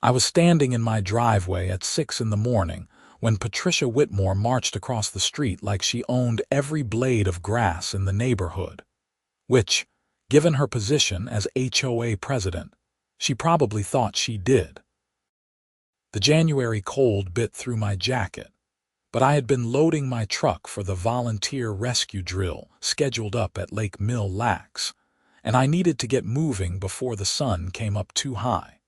I was standing in my driveway at 6 in the morning when Patricia Whitmore marched across the street like she owned every blade of grass in the neighborhood, which, given her position as HOA president, she probably thought she did. The January cold bit through my jacket, but I had been loading my truck for the volunteer rescue drill scheduled up at Lake Mill Lacs, and I needed to get moving before the sun came up too high.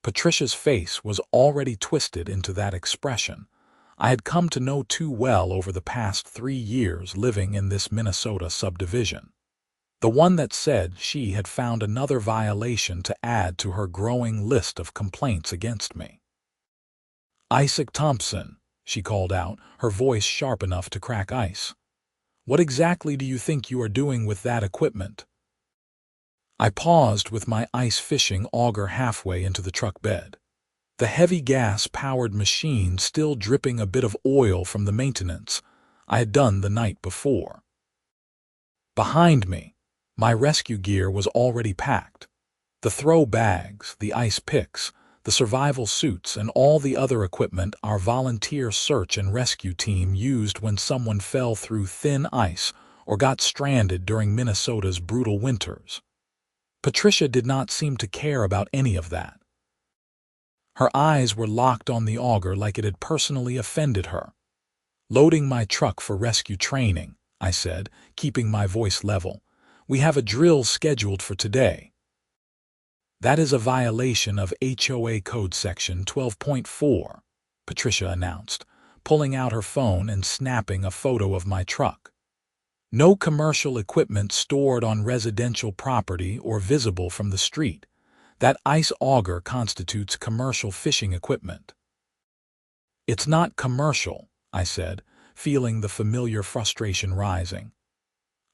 Patricia's face was already twisted into that expression I had come to know too well over the past 3 years living in this Minnesota subdivision. The one that said she had found another violation to add to her growing list of complaints against me. "Isaac Thompson," she called out, her voice sharp enough to crack ice. "What exactly do you think you are doing with that equipment?" I paused with my ice fishing auger halfway into the truck bed, the heavy gas-powered machine still dripping a bit of oil from the maintenance I had done the night before. Behind me, my rescue gear was already packed. The throw bags, the ice picks, the survival suits, and all the other equipment our volunteer search and rescue team used when someone fell through thin ice or got stranded during Minnesota's brutal winters. Patricia did not seem to care about any of that. Her eyes were locked on the auger like it had personally offended her. "Loading my truck for rescue training," I said, keeping my voice level. "We have a drill scheduled for today." "That is a violation of HOA Code Section 12.4, Patricia announced, pulling out her phone and snapping a photo of my truck. "No commercial equipment stored on residential property or visible from the street. That ice auger constitutes commercial fishing equipment." "It's not commercial," I said, feeling the familiar frustration rising.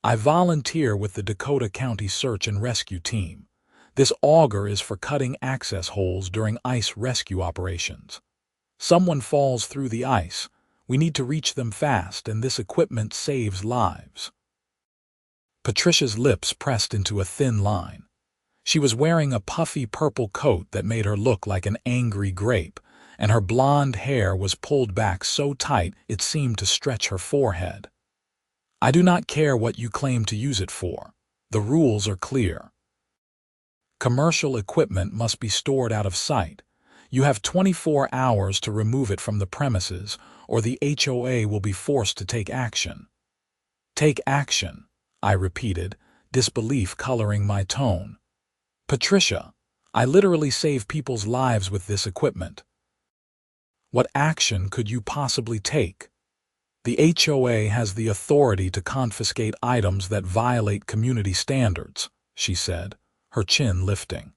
"I volunteer with the Dakota County Search and Rescue Team. This auger is for cutting access holes during ice rescue operations. Someone falls through the ice, we need to reach them fast, and this equipment saves lives." Patricia's lips pressed into a thin line. She was wearing a puffy purple coat that made her look like an angry grape, and her blonde hair was pulled back so tight it seemed to stretch her forehead. "I do not care what you claim to use it for. The rules are clear. Commercial equipment must be stored out of sight. You have 24 hours to remove it from the premises, or the HOA will be forced to take action." "Take action," I repeated, disbelief coloring my tone. "Patricia, I literally save people's lives with this equipment. What action could you possibly take? The HOA has the authority to confiscate items that violate community standards," she said, her chin lifting.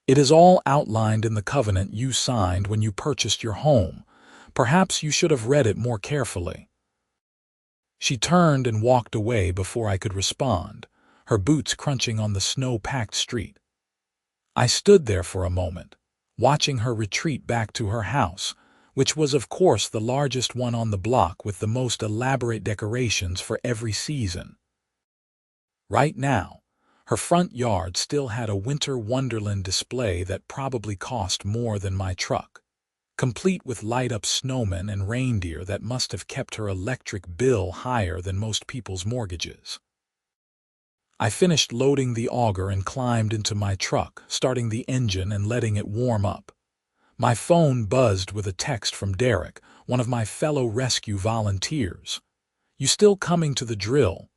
"It is all outlined in the covenant you signed when you purchased your home. Perhaps you should have read it more carefully." She turned and walked away before I could respond, her boots crunching on the snow-packed street. I stood there for a moment, watching her retreat back to her house, which was of course the largest one on the block with the most elaborate decorations for every season. Right now, her front yard still had a winter wonderland display that probably cost more than my truck, complete with light-up snowmen and reindeer that must have kept her electric bill higher than most people's mortgages. I finished loading the auger and climbed into my truck, starting the engine and letting it warm up. My phone buzzed with a text from Derek, one of my fellow rescue volunteers. "You still coming to the drill?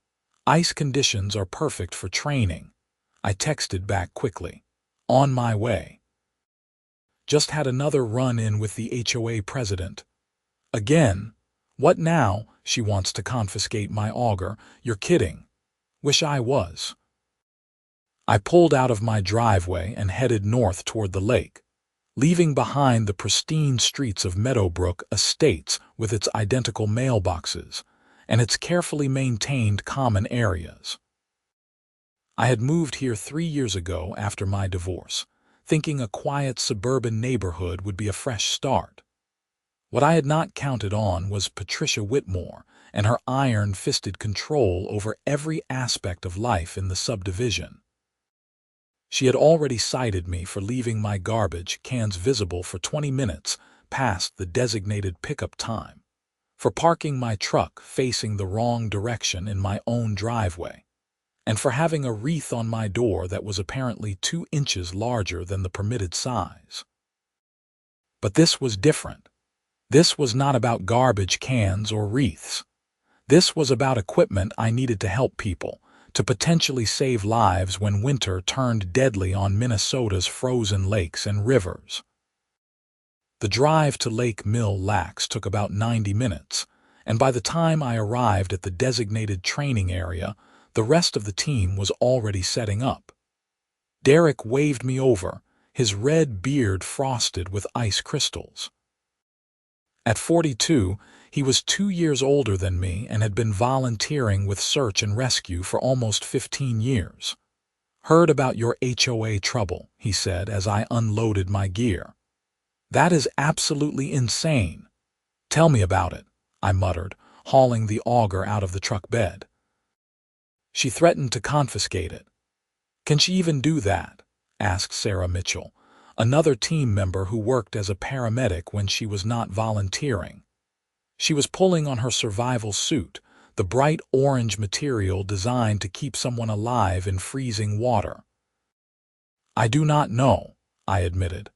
Ice conditions are perfect for training." I texted back quickly. "On my way." "Just had another run-in with the HOA president." "Again? What now? She wants to confiscate my auger. You're kidding." "Wish I was." I pulled out of my driveway and headed north toward the lake, leaving behind the pristine streets of Meadowbrook Estates with its identical mailboxes and its carefully maintained common areas. I had moved here 3 years ago after my divorce, thinking a quiet suburban neighborhood would be a fresh start. What I had not counted on was Patricia Whitmore and her iron-fisted control over every aspect of life in the subdivision. She had already cited me for leaving my garbage cans visible for 20 minutes past the designated pickup time, for parking my truck facing the wrong direction in my own driveway, and for having a wreath on my door that was apparently 2 inches larger than the permitted size. But this was different. This was not about garbage cans or wreaths. This was about equipment I needed to help people, to potentially save lives when winter turned deadly on Minnesota's frozen lakes and rivers. The drive to Lake Mill Lacs took about 90 minutes, and by the time I arrived at the designated training area, the rest of the team was already setting up. Derek waved me over, his red beard frosted with ice crystals. At 42, he was 2 years older than me and had been volunteering with search and rescue for almost 15 years. "Heard about your HOA trouble," he said as I unloaded my gear. "That is absolutely insane." "Tell me about it," I muttered, hauling the auger out of the truck bed. "She threatened to confiscate it." "Can she even do that?" asked Sarah Mitchell, another team member who worked as a paramedic when she was not volunteering. She was pulling on her survival suit, the bright orange material designed to keep someone alive in freezing water. "I do not know," I admitted.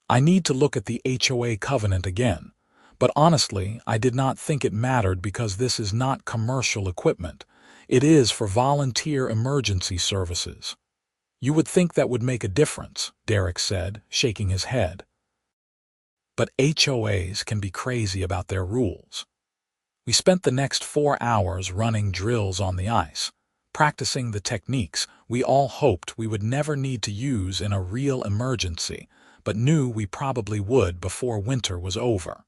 "I need to look at the HOA covenant again, but honestly, I did not think it mattered because this is not commercial equipment. It is for volunteer emergency services." "You would think that would make a difference," Derek said, shaking his head. "But HOAs can be crazy about their rules." We spent the next 4 hours running drills on the ice, practicing the techniques we all hoped we would never need to use in a real emergency, but knew we probably would before winter was over.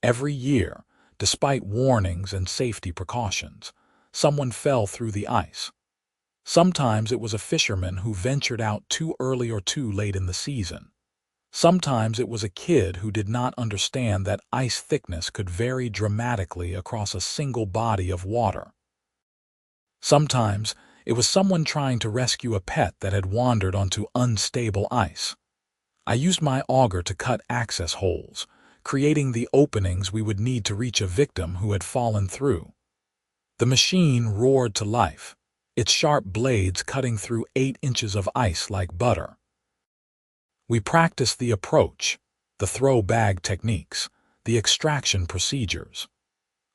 Every year, despite warnings and safety precautions, someone fell through the ice. Sometimes it was a fisherman who ventured out too early or too late in the season. Sometimes it was a kid who did not understand that ice thickness could vary dramatically across a single body of water. Sometimes it was someone trying to rescue a pet that had wandered onto unstable ice. I used my auger to cut access holes, creating the openings we would need to reach a victim who had fallen through. The machine roared to life, its sharp blades cutting through 8 inches of ice like butter. We practiced the approach, the throw bag techniques, the extraction procedures.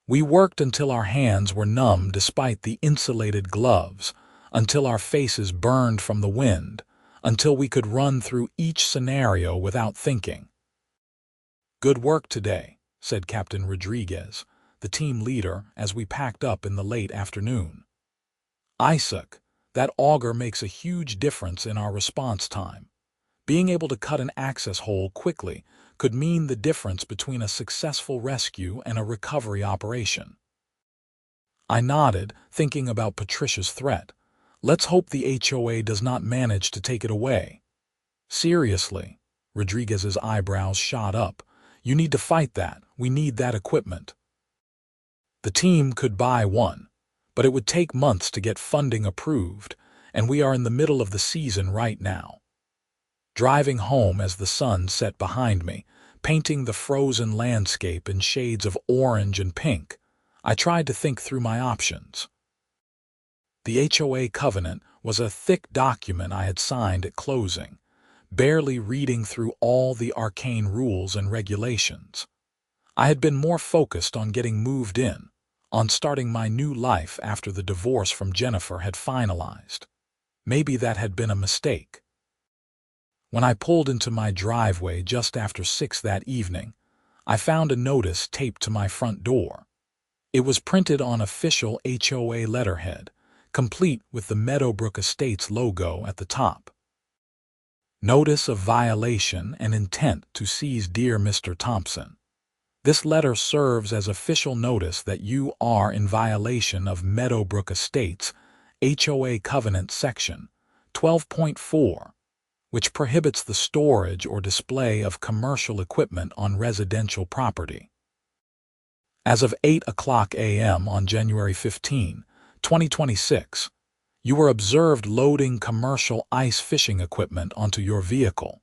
We worked until our hands were numb despite the insulated gloves, until our faces burned from the wind, until we could run through each scenario without thinking. "Good work today," said Captain Rodriguez, the team leader, as we packed up in the late afternoon. "Isaac, that auger makes a huge difference in our response time. Being able to cut an access hole quickly could mean the difference between a successful rescue and a recovery operation." I nodded, thinking about Patricia's threat. Let's hope the HOA does not manage to take it away. "Seriously," Rodriguez's eyebrows shot up. "You need to fight that. We need that equipment." The team could buy one, but it would take months to get funding approved, and we are in the middle of the season right now. Driving home as the sun set behind me, painting the frozen landscape in shades of orange and pink, I tried to think through my options. The HOA covenant was a thick document I had signed at closing, barely reading through all the arcane rules and regulations. I had been more focused on getting moved in, on starting my new life after the divorce from Jennifer had finalized. Maybe that had been a mistake. When I pulled into my driveway just after 6 that evening, I found a notice taped to my front door. It was printed on official HOA letterhead, complete with the Meadowbrook Estates logo at the top. "Notice of violation and intent to seize dear Mr. Thompson. This letter serves as official notice that you are in violation of Meadowbrook Estates HOA Covenant Section 12.4, which prohibits the storage or display of commercial equipment on residential property. As of 8:00 a.m. on January 15, 2026, You were observed loading commercial ice fishing equipment onto your vehicle.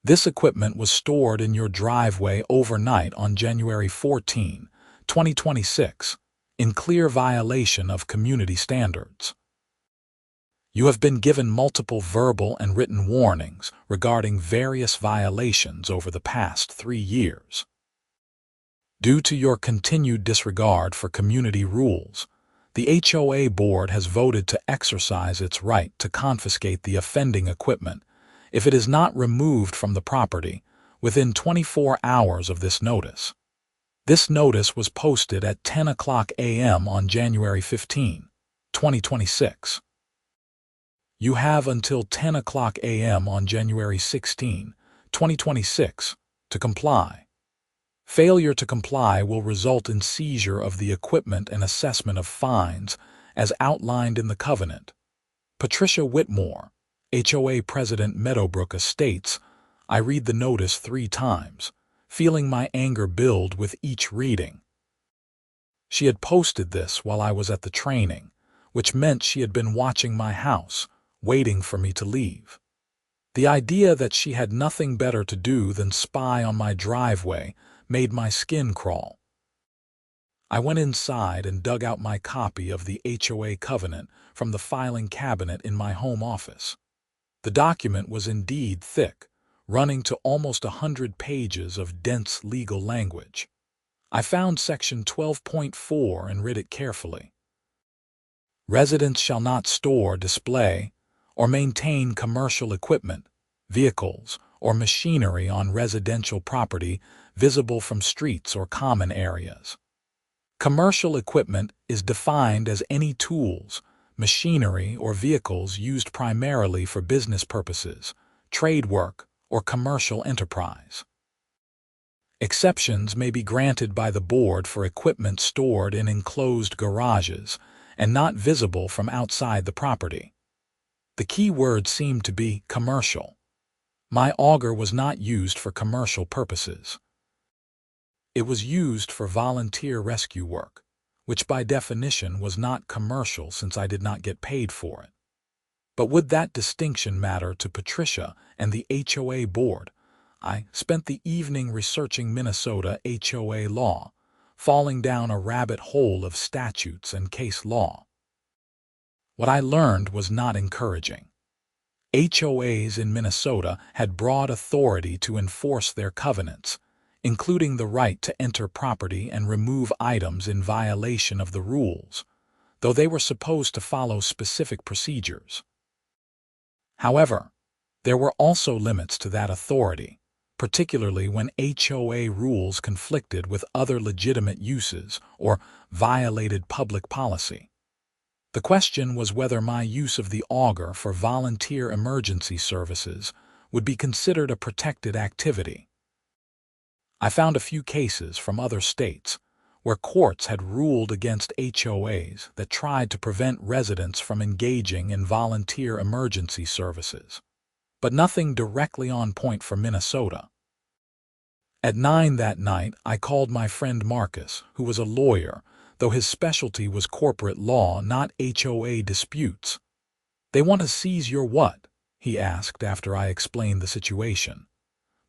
This equipment was stored in your driveway overnight on January 14, 2026, in clear violation of community standards. You have been given multiple verbal and written warnings regarding various violations over the past 3 years. Due to your continued disregard for community rules, the HOA board has voted to exercise its right to confiscate the offending equipment if it is not removed from the property within 24 hours of this notice. This notice was posted at 10:00 a.m. on January 15, 2026. You have until 10:00 a.m. on January 16, 2026 to comply. Failure to comply will result in seizure of the equipment and assessment of fines as outlined in the covenant. Patricia Whitmore, HOA President, Meadowbrook Estates. I read the notice 3 times, feeling my anger build with each reading. She had posted this while I was at the training, which meant she had been watching my house, waiting for me to leave. The idea that she had nothing better to do than spy on my driveway made my skin crawl. I went inside and dug out my copy of the HOA covenant from the filing cabinet in my home office. The document was indeed thick, running to almost 100 pages of dense legal language. I found section 12.4 and read it carefully. Residents shall not store, display, or maintain commercial equipment, vehicles, or machinery on residential property visible from streets or common areas. Commercial equipment is defined as any tools, machinery, or vehicles used primarily for business purposes, trade work, or commercial enterprise. Exceptions may be granted by the board for equipment stored in enclosed garages and not visible from outside the property. The key word seemed to be commercial. My auger was not used for commercial purposes. It was used for volunteer rescue work, which by definition was not commercial since I did not get paid for it. But would that distinction matter to Patricia and the HOA board? I spent the evening researching Minnesota HOA law, falling down a rabbit hole of statutes and case law. What I learned was not encouraging. HOAs in Minnesota had broad authority to enforce their covenants, including the right to enter property and remove items in violation of the rules, though they were supposed to follow specific procedures. However, there were also limits to that authority, particularly when HOA rules conflicted with other legitimate uses or violated public policy. The question was whether my use of the auger for volunteer emergency services would be considered a protected activity. I found a few cases from other states where courts had ruled against HOAs that tried to prevent residents from engaging in volunteer emergency services, but nothing directly on point for Minnesota. At 9 that night, I called my friend Marcus, who was a lawyer, though his specialty was corporate law, not HOA disputes. "They want to seize your what?" he asked after I explained the situation.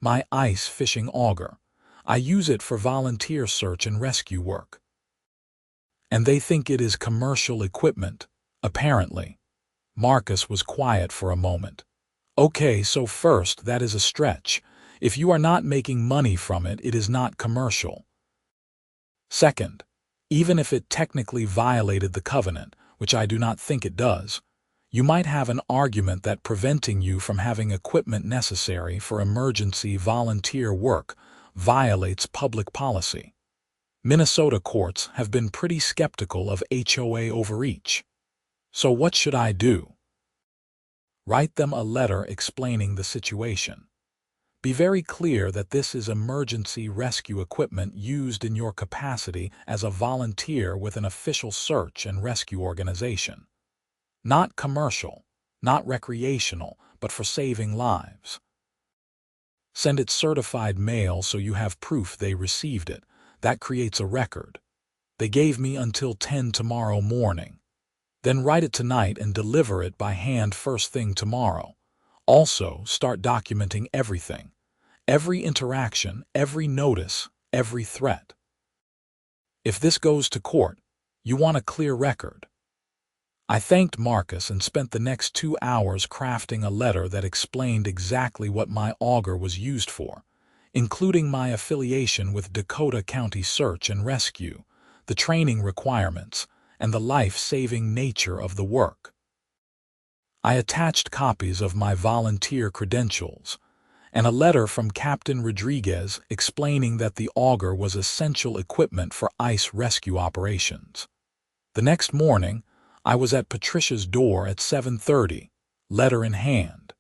"My ice fishing auger. I use it for volunteer search and rescue work." "And they think it is commercial equipment, apparently." Marcus was quiet for a moment. "Okay, so first, that is a stretch. If you are not making money from it, it is not commercial. Second, even if it technically violated the covenant, which I do not think it does, you might have an argument that preventing you from having equipment necessary for emergency volunteer work violates public policy. Minnesota courts have been pretty skeptical of HOA overreach. So what should I do? Write them a letter explaining the situation. Be very clear that this is emergency rescue equipment used in your capacity as a volunteer with an official search and rescue organization. Not commercial, not recreational, but for saving lives. Send it certified mail so you have proof they received it. That creates a record. They gave me until 10 tomorrow morning. Then write it tonight and deliver it by hand first thing tomorrow. Also, start documenting everything. Every interaction, every notice, every threat. If this goes to court, you want a clear record. I thanked Marcus and spent the next 2 hours crafting a letter that explained exactly what my auger was used for, including my affiliation with Dakota County Search and Rescue, the training requirements, and the life-saving nature of the work. I attached copies of my volunteer credentials and a letter from Captain Rodriguez explaining that the auger was essential equipment for ice rescue operations. The next morning, I was at Patricia's door at 7:30, letter in hand.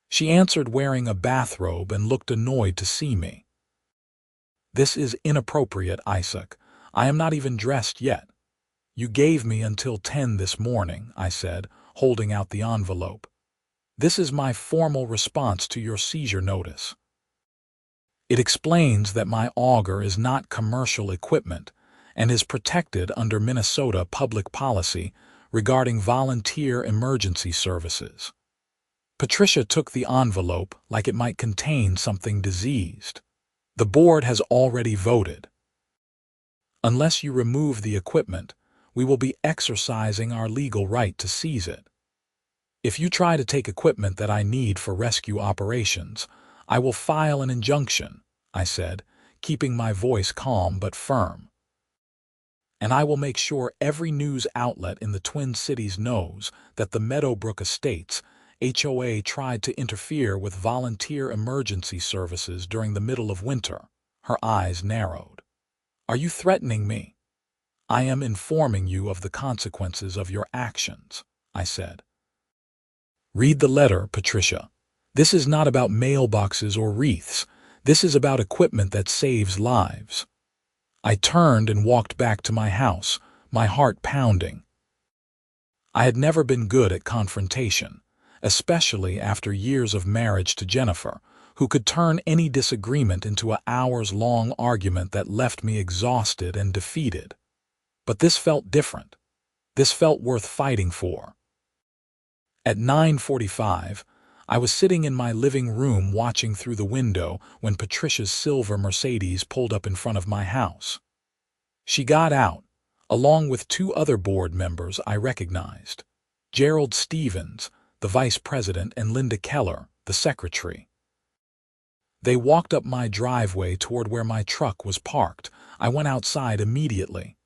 She answered wearing a bathrobe and looked annoyed to see me. "This is inappropriate, Isaac. I am not even dressed yet. You gave me until 10 this morning," I said, holding out the envelope. "This is my formal response to your seizure notice. It explains that my auger is not commercial equipment and is protected under Minnesota public policy regarding volunteer emergency services." Patricia took the envelope like it might contain something diseased. "The board has already voted. Unless you remove the equipment, we will be exercising our legal right to seize it. If you try to take equipment that I need for rescue operations, I will file an injunction," I said, keeping my voice calm but firm. "And I will make sure every news outlet in the Twin Cities knows that the Meadowbrook Estates HOA tried to interfere with volunteer emergency services during the middle of winter." Her eyes narrowed. "Are you threatening me?" "I am informing you of the consequences of your actions," I said. "Read the letter, Patricia. This is not about mailboxes or wreaths. This is about equipment that saves lives." I turned and walked back to my house, my heart pounding. I had never been good at confrontation, especially after years of marriage to Jennifer, who could turn any disagreement into an hours-long argument that left me exhausted and defeated. But this felt different. This felt worth fighting for. At 9:45, I was sitting in my living room watching through the window when Patricia's silver Mercedes pulled up in front of my house. She got out, along with 2 other board members I recognized, Gerald Stevens, the vice president, and Linda Keller, the secretary. They walked up my driveway toward where my truck was parked. I went outside immediately.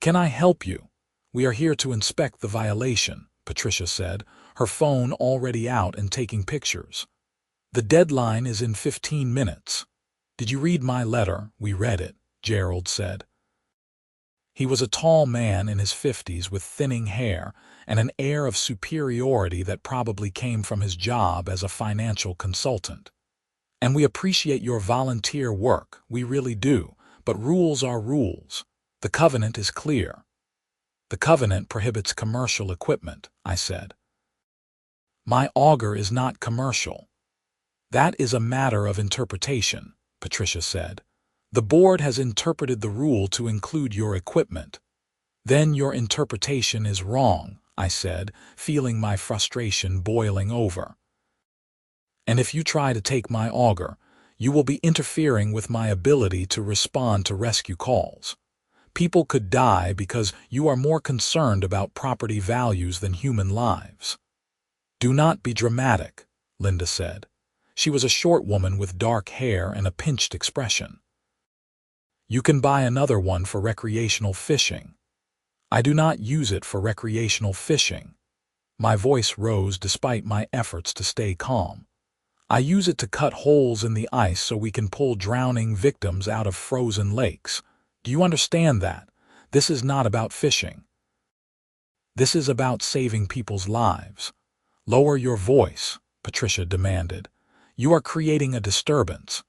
"Can I help you? We are here to inspect the violation," Patricia said, her phone already out and taking pictures. "The deadline is in 15 minutes. "Did you read my letter?" "We read it," Gerald said. He was a tall man in his 50s with thinning hair and an air of superiority that probably came from his job as a financial consultant. "And we appreciate your volunteer work, we really do, but rules are rules. The covenant is clear." "The covenant prohibits commercial equipment," I said. "My auger is not commercial." "That is a matter of interpretation," Patricia said. "The board has interpreted the rule to include your equipment." "Then your interpretation is wrong," I said, feeling my frustration boiling over. "And if you try to take my auger, you will be interfering with my ability to respond to rescue calls. People could die because you are more concerned about property values than human lives." "Do not be dramatic," Linda said. She was a short woman with dark hair and a pinched expression. "You can buy another one for recreational fishing." "I do not use it for recreational fishing." My voice rose despite my efforts to stay calm. "I use it to cut holes in the ice so we can pull drowning victims out of frozen lakes. Do you understand that? This is not about fishing. This is about saving people's lives." "Lower your voice," Patricia demanded. "You are creating a disturbance."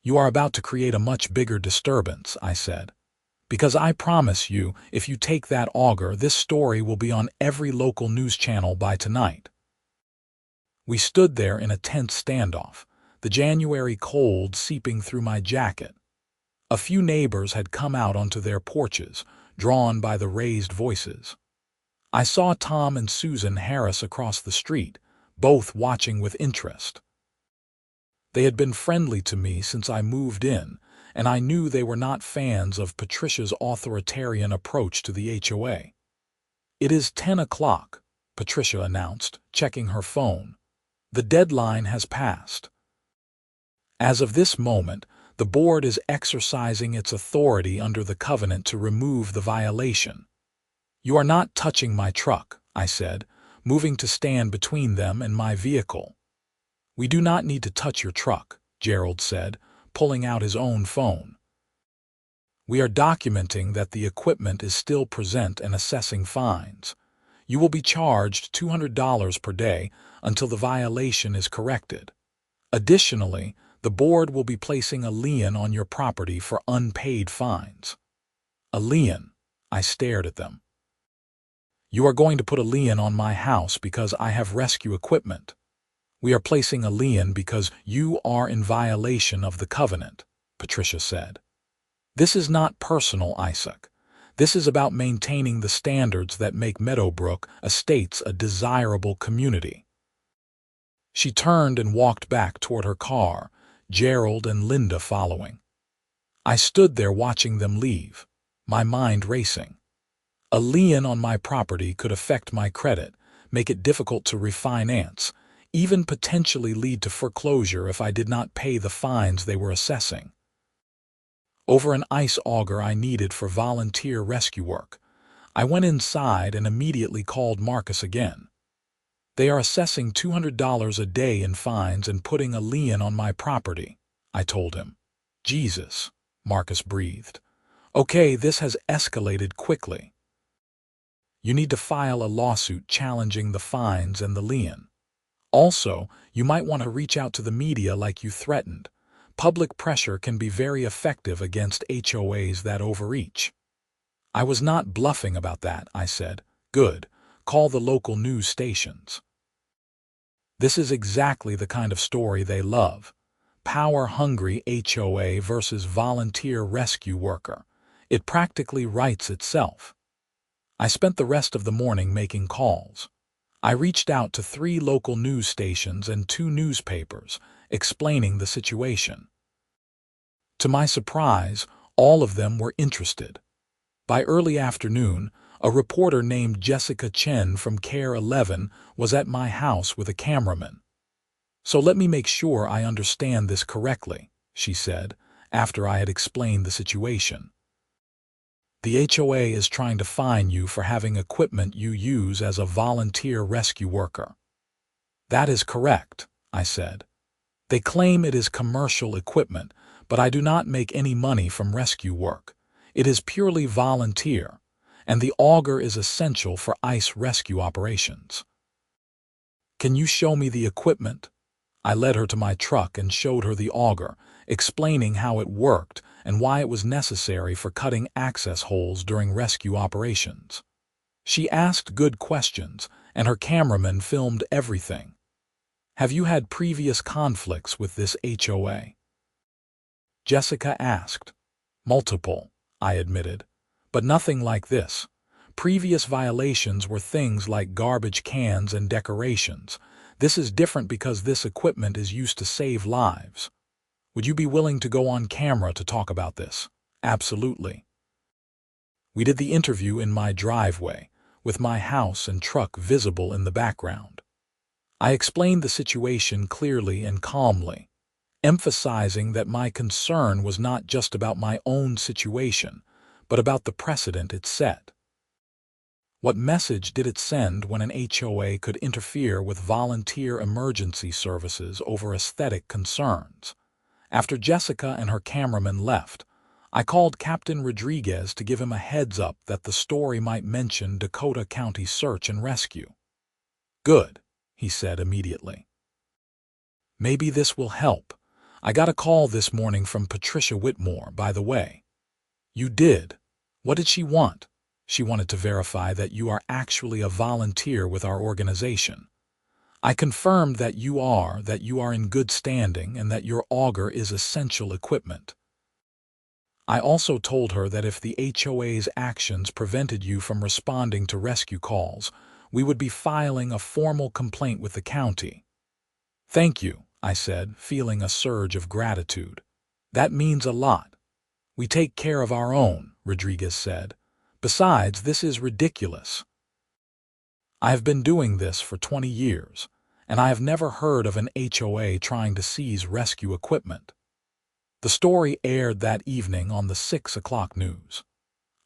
"You are about to create a much bigger disturbance," I said. "Because I promise you, if you take that auger, this story will be on every local news channel by tonight." We stood there in a tense standoff, the January cold seeping through my jacket. A few neighbors had come out onto their porches, drawn by the raised voices. I saw Tom and Susan Harris across the street, both watching with interest. They had been friendly to me since I moved in, and I knew they were not fans of Patricia's authoritarian approach to the HOA. "It is 10 o'clock, Patricia announced, checking her phone. "The deadline has passed. As of this moment, the board is exercising its authority under the covenant to remove the violation." "You are not touching my truck," I said, moving to stand between them and my vehicle. "We do not need to touch your truck," Gerald said, pulling out his own phone. "We are documenting that the equipment is still present and assessing fines. You will be charged $200 per day until the violation is corrected. Additionally, the board will be placing a lien on your property for unpaid fines." "A lien?" I stared at them. "You are going to put a lien on my house because I have rescue equipment. We are placing a lien because you are in violation of the covenant," Patricia said. "This is not personal, Isaac. This is about maintaining the standards that make Meadowbrook Estates a desirable community." She turned and walked back toward her car, Gerald and Linda following. I stood there watching them leave, my mind racing. A lien on my property could affect my credit, make it difficult to refinance, even potentially lead to foreclosure if I did not pay the fines they were assessing. Over an ice auger I needed for volunteer rescue work, I went inside and immediately called Marcus again. "They are assessing $200 a day in fines and putting a lien on my property," I told him. "Jesus," Marcus breathed. "Okay, this has escalated quickly. You need to file a lawsuit challenging the fines and the lien. Also, you might want to reach out to the media like you threatened. Public pressure can be very effective against HOAs that overreach." "I was not bluffing about that," I said. "Good. Call the local news stations." This is exactly the kind of story they love. Power-hungry HOA versus volunteer rescue worker. It practically writes itself. I spent the rest of the morning making calls. I reached out to 3 local news stations and 2 newspapers, explaining the situation. To my surprise, all of them were interested. By early afternoon, a reporter named Jessica Chen from Care 11 was at my house with a cameraman. "So let me make sure I understand this correctly," she said, after I had explained the situation. "The HOA is trying to fine you for having equipment you use as a volunteer rescue worker." "That is correct," I said. "They claim it is commercial equipment, but I do not make any money from rescue work. It is purely volunteer, and the auger is essential for ice rescue operations." "Can you show me the equipment?" I led her to my truck and showed her the auger, explaining how it worked and why it was necessary for cutting access holes during rescue operations. She asked good questions, and her cameraman filmed everything. "Have you had previous conflicts with this HOA?" Jessica asked. "Multiple," I admitted, "but nothing like this. Previous violations were things like garbage cans and decorations. This is different because this equipment is used to save lives." "Would you be willing to go on camera to talk about this?" "Absolutely." We did the interview in my driveway, with my house and truck visible in the background. I explained the situation clearly and calmly, emphasizing that my concern was not just about my own situation, but about the precedent it set. What message did it send when an HOA could interfere with volunteer emergency services over aesthetic concerns? After Jessica and her cameraman left, I called Captain Rodriguez to give him a heads up that the story might mention Dakota County Search and Rescue. "Good," he said immediately. "Maybe this will help. I got a call this morning from Patricia Whitmore, by the way." "You did? What did she want?" "She wanted to verify that you are actually a volunteer with our organization. I confirmed that you are in good standing and that your auger is essential equipment." I also told her that if the HOA's actions prevented you from responding to rescue calls, we would be filing a formal complaint with the county. Thank you, I said, feeling a surge of gratitude. That means a lot. We take care of our own, Rodriguez said. Besides, this is ridiculous. I have been doing this for 20 years, and I have never heard of an HOA trying to seize rescue equipment. The story aired that evening on the 6 o'clock news.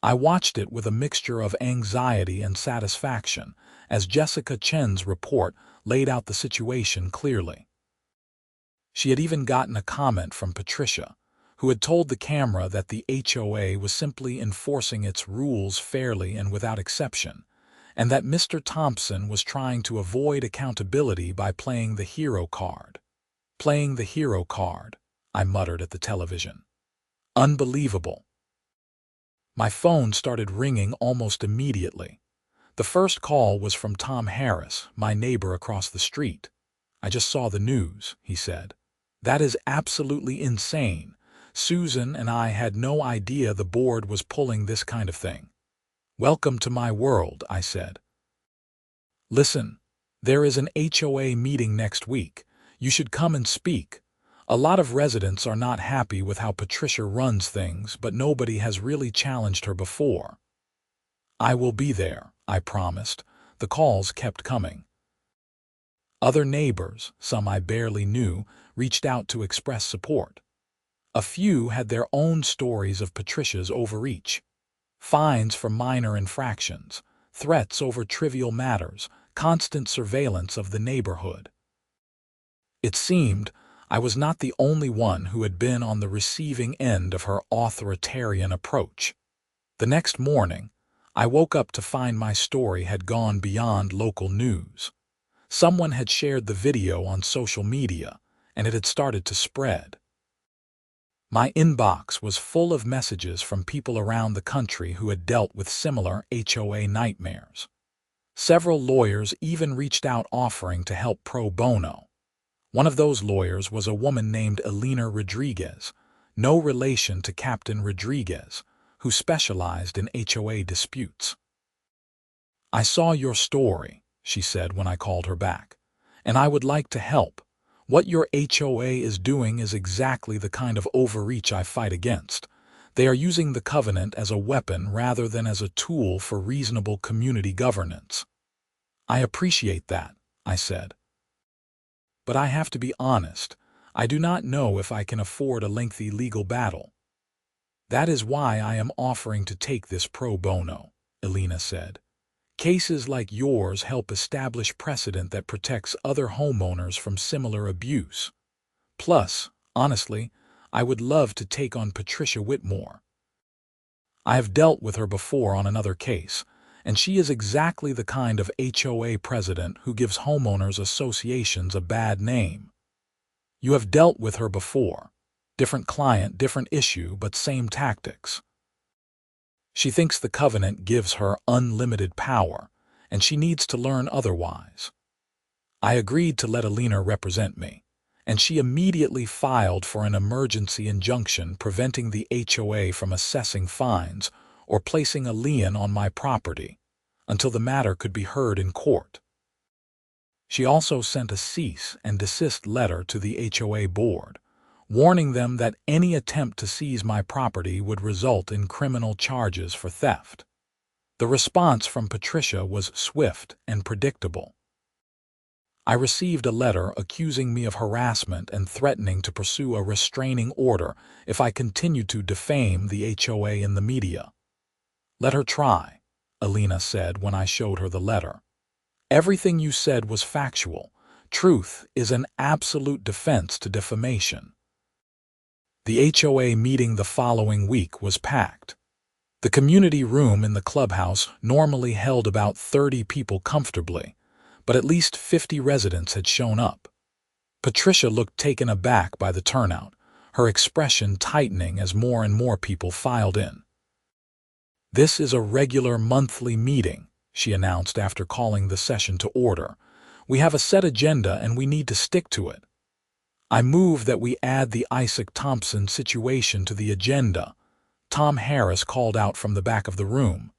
I watched it with a mixture of anxiety and satisfaction as Jessica Chen's report laid out the situation clearly. She had even gotten a comment from Patricia, who had told the camera that the HOA was simply enforcing its rules fairly and without exception, and that Mr. Thompson was trying to avoid accountability by playing the hero card. Playing the hero card, I muttered at the television. Unbelievable. My phone started ringing almost immediately. The first call was from Tom Harris, my neighbor across the street. I just saw the news, he said. That is absolutely insane. Susan and I had no idea the board was pulling this kind of thing. Welcome to my world, I said. Listen, there is an HOA meeting next week. You should come and speak. A lot of residents are not happy with how Patricia runs things, but nobody has really challenged her before. I will be there, I promised. The calls kept coming. Other neighbors, some I barely knew, reached out to express support. A few had their own stories of Patricia's overreach. Fines for minor infractions, threats over trivial matters, constant surveillance of the neighborhood. It seemed I was not the only one who had been on the receiving end of her authoritarian approach. The next morning, I woke up to find my story had gone beyond local news. Someone had shared the video on social media, and it had started to spread. My inbox was full of messages from people around the country who had dealt with similar HOA nightmares. Several lawyers even reached out offering to help pro bono. One of those lawyers was a woman named Elena Rodriguez, no relation to Captain Rodriguez, who specialized in HOA disputes. I saw your story, she said when I called her back, and I would like to help. What your HOA is doing is exactly the kind of overreach I fight against. They are using the covenant as a weapon rather than as a tool for reasonable community governance. I appreciate that, I said. But I have to be honest, I do not know if I can afford a lengthy legal battle. That is why I am offering to take this pro bono, Elena said. Cases like yours help establish precedent that protects other homeowners from similar abuse. Plus, honestly, I would love to take on Patricia Whitmore. I have dealt with her before on another case, and she is exactly the kind of HOA president who gives homeowners associations a bad name. You have dealt with her before. Different client, different issue, but same tactics. She thinks the covenant gives her unlimited power, and she needs to learn otherwise. I agreed to let Elena represent me, and she immediately filed for an emergency injunction preventing the HOA from assessing fines or placing a lien on my property until the matter could be heard in court. She also sent a cease and desist letter to the HOA board, warning them that any attempt to seize my property would result in criminal charges for theft. The response from Patricia was swift and predictable. I received a letter accusing me of harassment and threatening to pursue a restraining order if I continued to defame the HOA in the media. Let her try, Elena said when I showed her the letter. Everything you said was factual. Truth is an absolute defense to defamation. The HOA meeting the following week was packed. The community room in the clubhouse normally held about 30 people comfortably, but at least 50 residents had shown up. Patricia looked taken aback by the turnout, her expression tightening as more and more people filed in. This is a regular monthly meeting, she announced after calling the session to order. We have a set agenda and we need to stick to it. I move that we add the Isaac Thompson situation to the agenda, Tom Harris called out from the back of the room.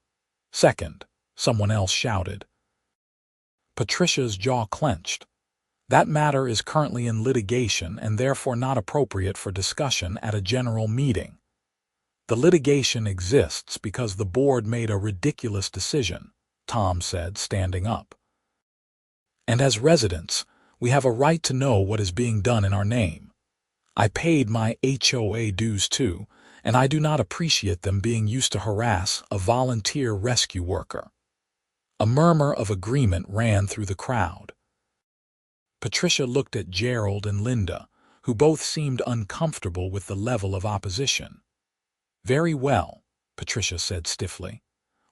Second, someone else shouted. Patricia's jaw clenched. That matter is currently in litigation and therefore not appropriate for discussion at a general meeting. The litigation exists because the board made a ridiculous decision, Tom said, standing up. And as residents, we have a right to know what is being done in our name. I paid my HOA dues too, and I do not appreciate them being used to harass a volunteer rescue worker. A murmur of agreement ran through the crowd. Patricia looked at Gerald and Linda, who both seemed uncomfortable with the level of opposition. Very well, Patricia said stiffly.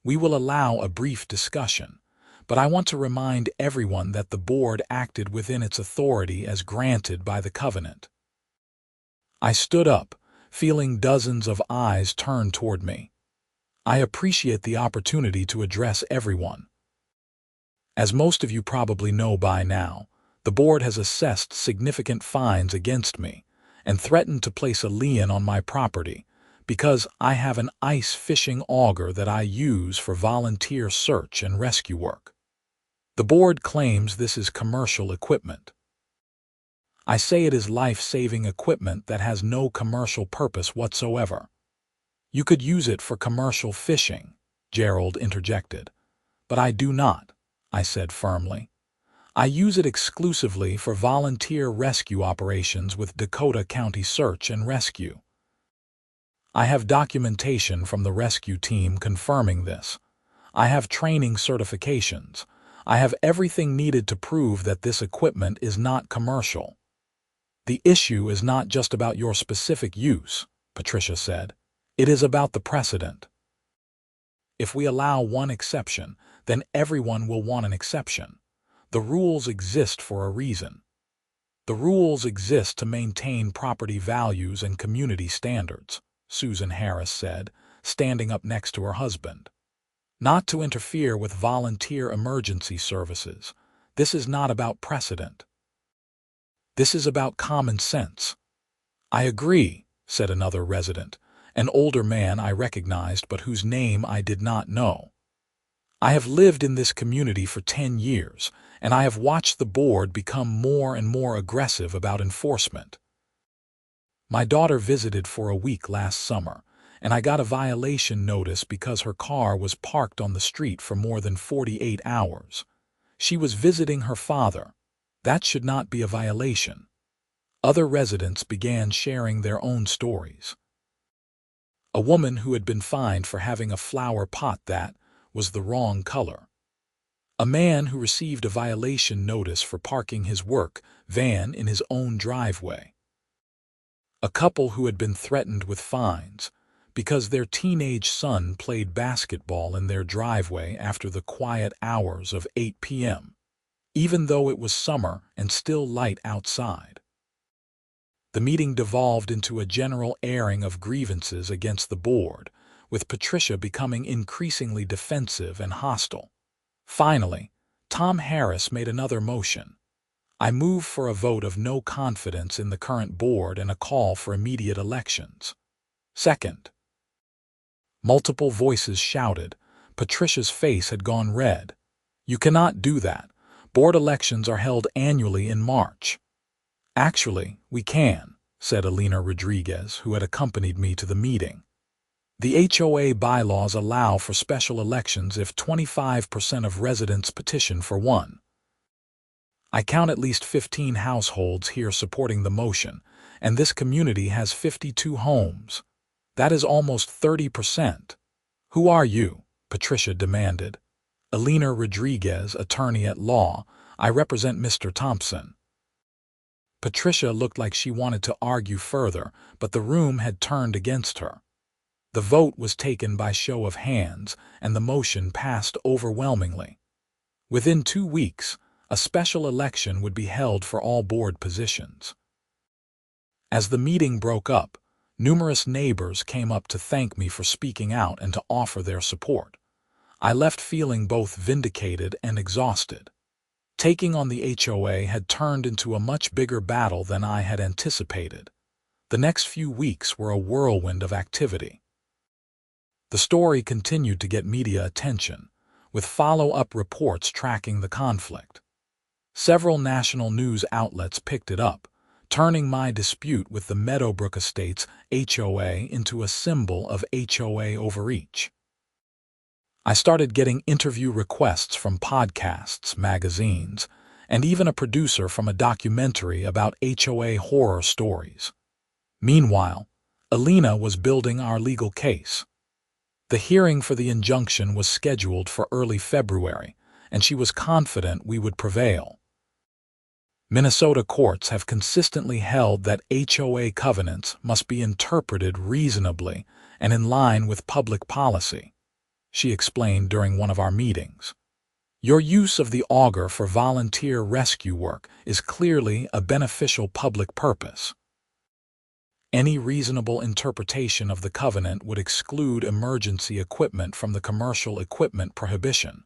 We will allow a brief discussion, but I want to remind everyone that the board acted within its authority as granted by the covenant. I stood up, feeling dozens of eyes turn toward me. I appreciate the opportunity to address everyone. As most of you probably know by now, the board has assessed significant fines against me and threatened to place a lien on my property because I have an ice fishing auger that I use for volunteer search and rescue work. The board claims this is commercial equipment. I say it is life-saving equipment that has no commercial purpose whatsoever. You could use it for commercial fishing, Gerald interjected. But I do not, I said firmly. I use it exclusively for volunteer rescue operations with Dakota County Search and Rescue. I have documentation from the rescue team confirming this. I have training certifications. I have everything needed to prove that this equipment is not commercial. The issue is not just about your specific use, Patricia said. It is about the precedent. If we allow one exception, then everyone will want an exception. The rules exist for a reason. The rules exist to maintain property values and community standards, Susan Harris said, standing up next to her husband. Not to interfere with volunteer emergency services. This is not about precedent. This is about common sense. I agree, said another resident, an older man I recognized but whose name I did not know. I have lived in this community for 10 years, and I have watched the board become more and more aggressive about enforcement. My daughter visited for a week last summer, and I got a violation notice because her car was parked on the street for more than 48 hours. She was visiting her father. That should not be a violation. Other residents began sharing their own stories. A woman who had been fined for having a flower pot that was the wrong color. A man who received a violation notice for parking his work van in his own driveway. A couple who had been threatened with fines because their teenage son played basketball in their driveway after the quiet hours of 8 p.m., even though it was summer and still light outside. The meeting devolved into a general airing of grievances against the board, with Patricia becoming increasingly defensive and hostile. Finally, Tom Harris made another motion. I move for a vote of no confidence in the current board and a call for immediate elections. Second. Multiple voices shouted. Patricia's face had gone red. You cannot do that. Board elections are held annually in March. Actually, we can, said Alina Rodriguez, who had accompanied me to the meeting. The HOA bylaws allow for special elections if 25% of residents petition for one. I count at least 15 households here supporting the motion, and this community has 52 homes. That is almost 30%. Who are you? Patricia demanded. Alina Rodriguez, attorney at law. I represent Mr. Thompson. Patricia looked like she wanted to argue further, but the room had turned against her. The vote was taken by show of hands, and the motion passed overwhelmingly. Within 2 weeks, a special election would be held for all board positions. As the meeting broke up, numerous neighbors came up to thank me for speaking out and to offer their support. I left feeling both vindicated and exhausted. Taking on the HOA had turned into a much bigger battle than I had anticipated. The next few weeks were a whirlwind of activity. The story continued to get media attention, with follow-up reports tracking the conflict. Several national news outlets picked it up, turning my dispute with the Meadowbrook Estates HOA into a symbol of HOA overreach. I started getting interview requests from podcasts, magazines, and even a producer from a documentary about HOA horror stories. Meanwhile, Alina was building our legal case. The hearing for the injunction was scheduled for early February, and she was confident we would prevail. Minnesota courts have consistently held that HOA covenants must be interpreted reasonably and in line with public policy, she explained during one of our meetings. Your use of the Auger for volunteer rescue work is clearly a beneficial public purpose. Any reasonable interpretation of the covenant would exclude emergency equipment from the commercial equipment prohibition.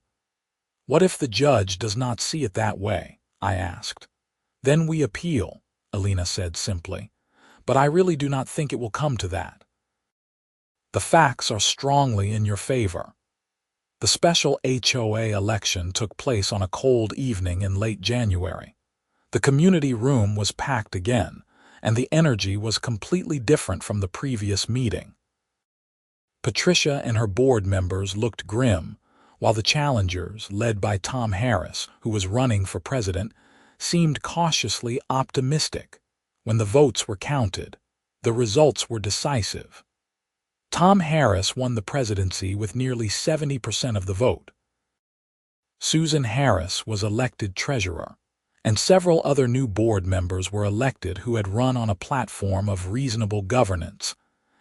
What if the judge does not see it that way? I asked. Then we appeal, Alina said simply, but I really do not think it will come to that. The facts are strongly in your favor. The special HOA election took place on a cold evening in late January. The community room was packed again, and the energy was completely different from the previous meeting. Patricia and her board members looked grim, while the challengers, led by Tom Harris, who was running for president, seemed cautiously optimistic. When the votes were counted, the results were decisive. Tom Harris won the presidency with nearly 70% of the vote. Susan Harris was elected treasurer, and several other new board members were elected who had run on a platform of reasonable governance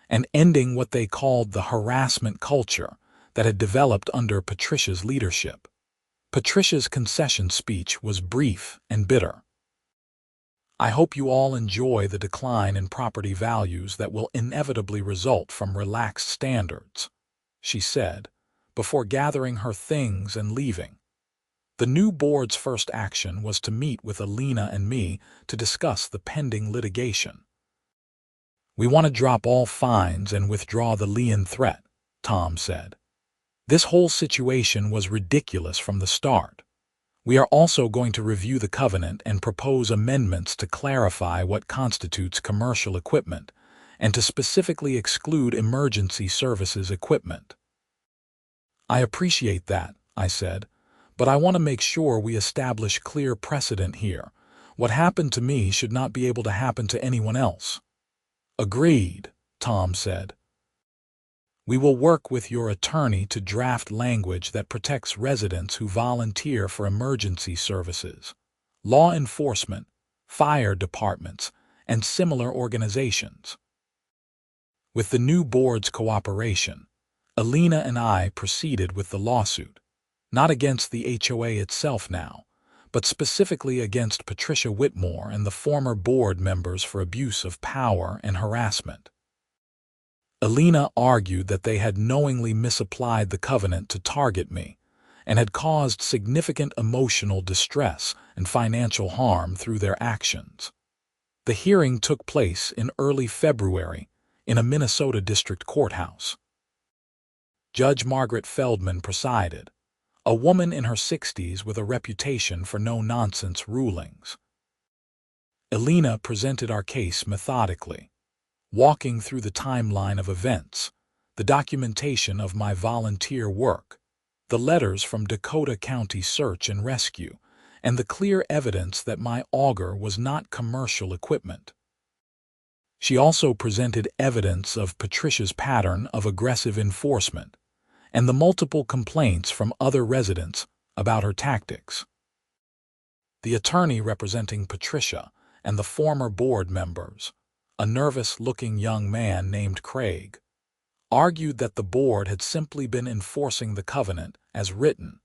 and ending what they called the harassment culture that had developed under Patricia's leadership. Patricia's concession speech was brief and bitter. I hope you all enjoy the decline in property values that will inevitably result from relaxed standards, she said, before gathering her things and leaving. The new board's first action was to meet with Alina and me to discuss the pending litigation. We want to drop all fines and withdraw the lien threat, Tom said. This whole situation was ridiculous from the start. We are also going to review the covenant and propose amendments to clarify what constitutes commercial equipment and to specifically exclude emergency services equipment. I appreciate that, I said, but I want to make sure we establish clear precedent here. What happened to me should not be able to happen to anyone else. Agreed, Tom said. We will work with your attorney to draft language that protects residents who volunteer for emergency services, law enforcement, fire departments, and similar organizations. With the new board's cooperation, Alina and I proceeded with the lawsuit, not against the HOA itself now, but specifically against Patricia Whitmore and the former board members for abuse of power and harassment. Alina argued that they had knowingly misapplied the covenant to target me and had caused significant emotional distress and financial harm through their actions. The hearing took place in early February in a Minnesota district courthouse. Judge Margaret Feldman presided, a woman in her 60s with a reputation for no-nonsense rulings. Alina presented our case methodically, walking through the timeline of events, the documentation of my volunteer work, the letters from Dakota County Search and Rescue, and the clear evidence that my auger was not commercial equipment. She also presented evidence of Patricia's pattern of aggressive enforcement and the multiple complaints from other residents about her tactics. The attorney representing Patricia and the former board members, a nervous-looking young man named Craig, argued that the board had simply been enforcing the covenant as written,